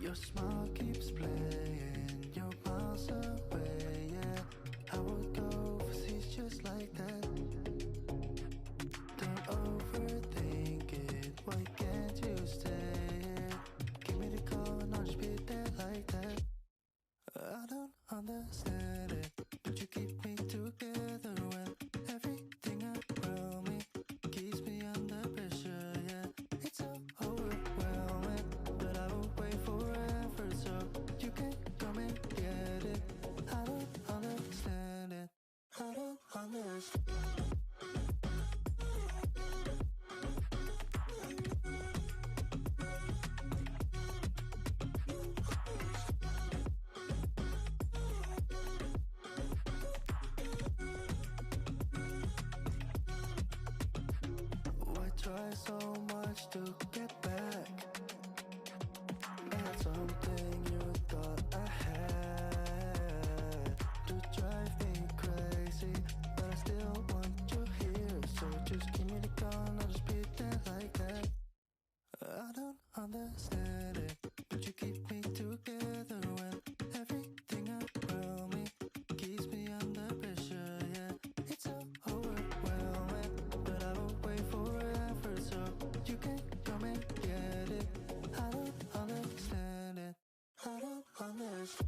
Your smile keeps playing, you're miles away, yeah. I would go overseas just like that. Don't overthink it, why can't you stay here? Give me the call and I'll just be there like that. I don't understand it, but you keep me together when everything around me keeps me under pressure, yeah. It's so overwhelming, but I will wait forever so you can come and get it. I don't understand it, I don't understand. Try so much to get back at something you thought I had to drive me crazy, but I still want you here. So just give me the call and I'll just be there like that. I don't understand it, but you keep me together when everything around me keeps me under pressure, yeah. It's so overwhelming, but I will wait forever so you can come and get it. I don't understand it, I don't understand.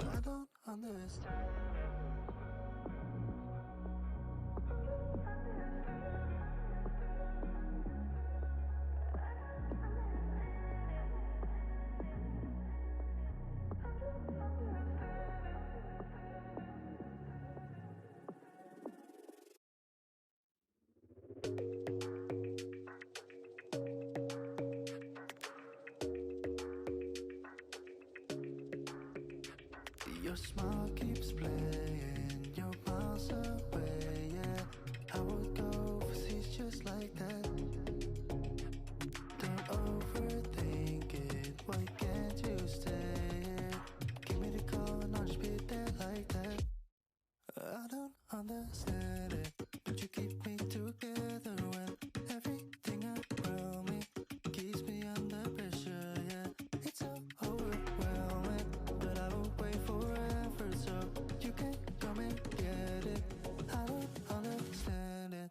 I don't understand. Your smile keeps playing, you're miles away, yeah. I would go overseas just like that. Don't overthink it, why can't you stay here? Give me the call and I'll just be there like that. I don't understand it, but you keep me together when everything around me keeps me under pressure, yeah. It's so overwhelming, but I will wait forever so you can come and get it. I don't understand it,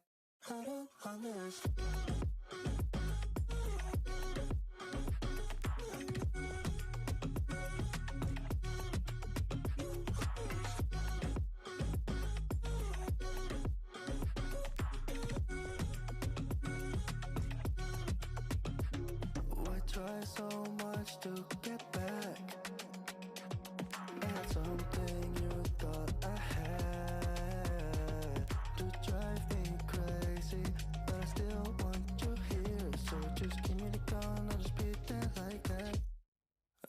I don't understand. Why try so much to get back at something you thought I had to drive me crazy, but I still want you here. So just give me the call and I'll just be there like that.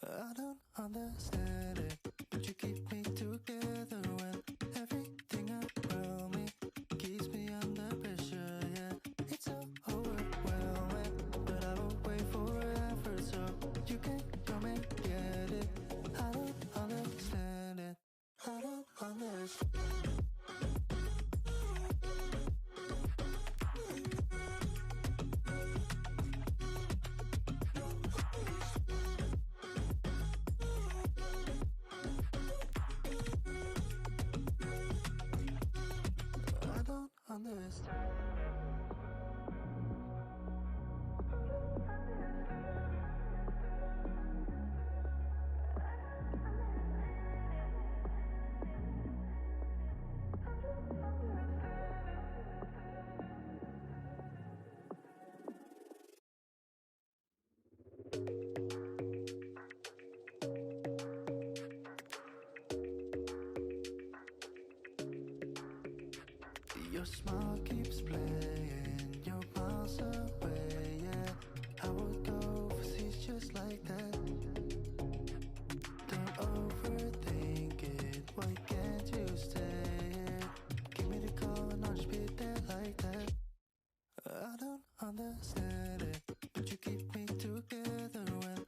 I don't understand it, but you keep me together when everything around me keeps me under pressure, yeah. It's so overwhelming, but I will wait forever so you can come and get it. I don't understand it, I don't understand. I don't understand. Your smile keeps playing, you're miles away, yeah. I would go overseas just like that. Don't overthink it, why can't you stay here? Give me the call and I'll just be there like that. I don't understand it, but you keep me together when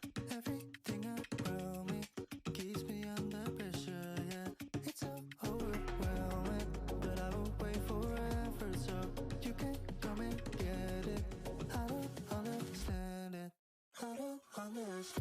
honest.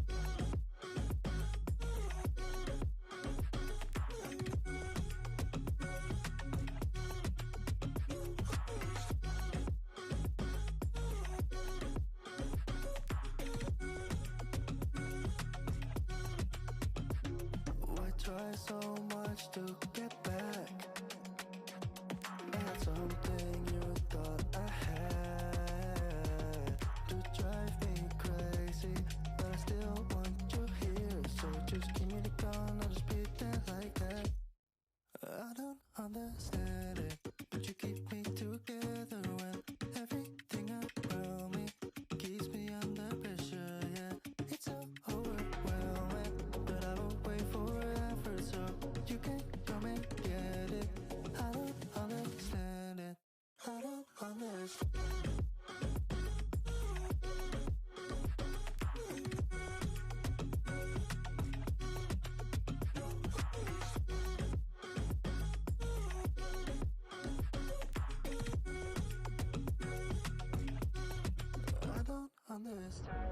Why try so much to get back? I had something you thought I had to drive me crazy, but I still want you here. So just give me the gun, I'll just pretend like that. I don't understand it, but you keep me together when everything around me keeps me under pressure. Yeah, it's so overwhelming, but I will wait forever so you can come and get it. I don't understand it. I don't understand. I don't understand.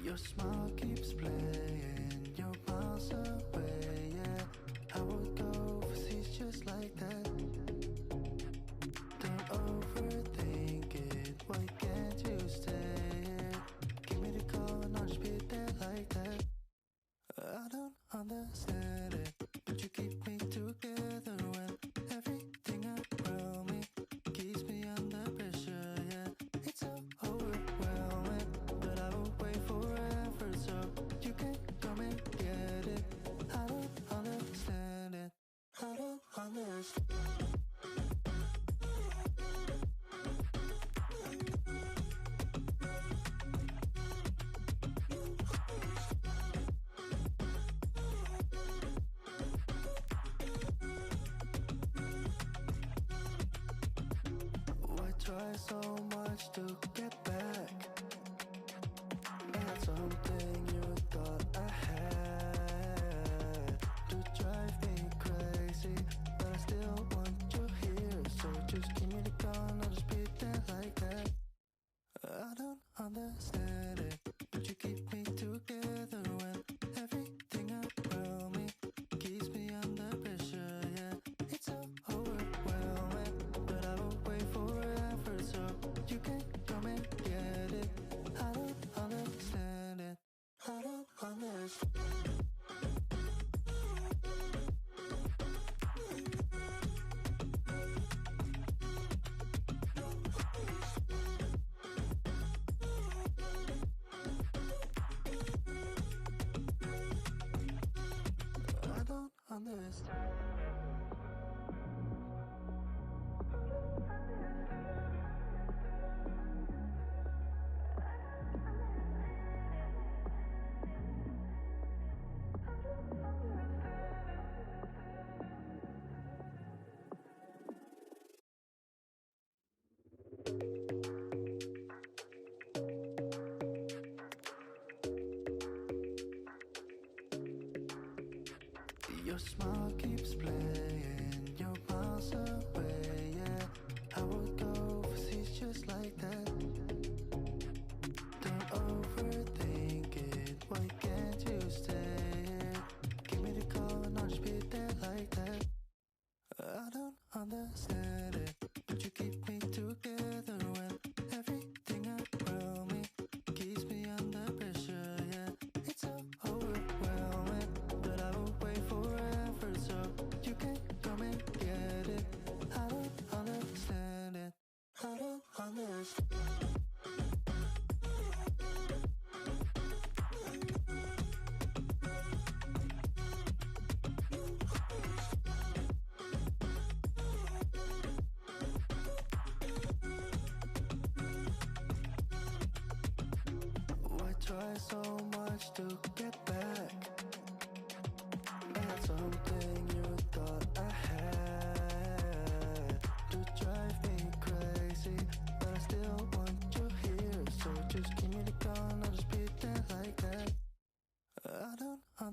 Your smile keeps playing, you're miles away, yeah. I would go overseas just like that. Don't overthink it, why can't you stay here? Give me the call and I'll just be there like that. I don't understand it, but you keep me together when everything around me keeps me under pressure, yeah. It's so overwhelming, but I will wait forever so you can come and get it. I don't understand it. I don't understand. Why try so much to get back? I had something you thought I had to drive me crazy, but I still want you here. So just give me the gun, I'll just pretend like that. I don't understand it, but you keep me together when everything around me keeps me under pressure. Yeah, it's so overwhelming, but I will wait forever so you can come and get it. I don't understand it. I don't understand. I don't understand. Your smile keeps playing, you're miles away, yeah. I would go overseas just like that. Don't overthink it, why can't you stay here? Give me the call and I'll just be there like that. I don't understand it, but you keep me together when everything around me keeps me under pressure, yeah. It's so overwhelming, but I will wait forever so you can come and get it. I don't understand it. I don't understand. Why try so much to get back?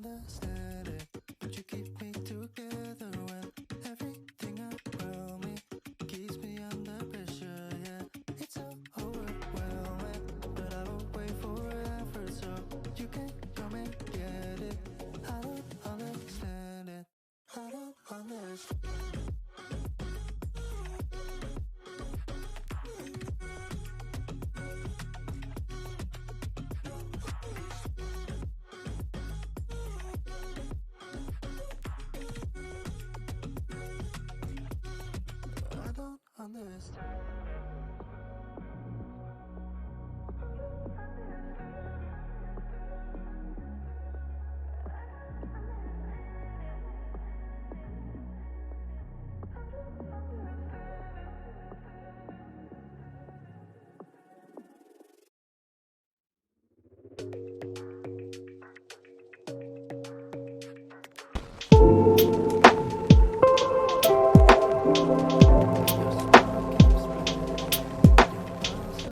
understand it, but you keep me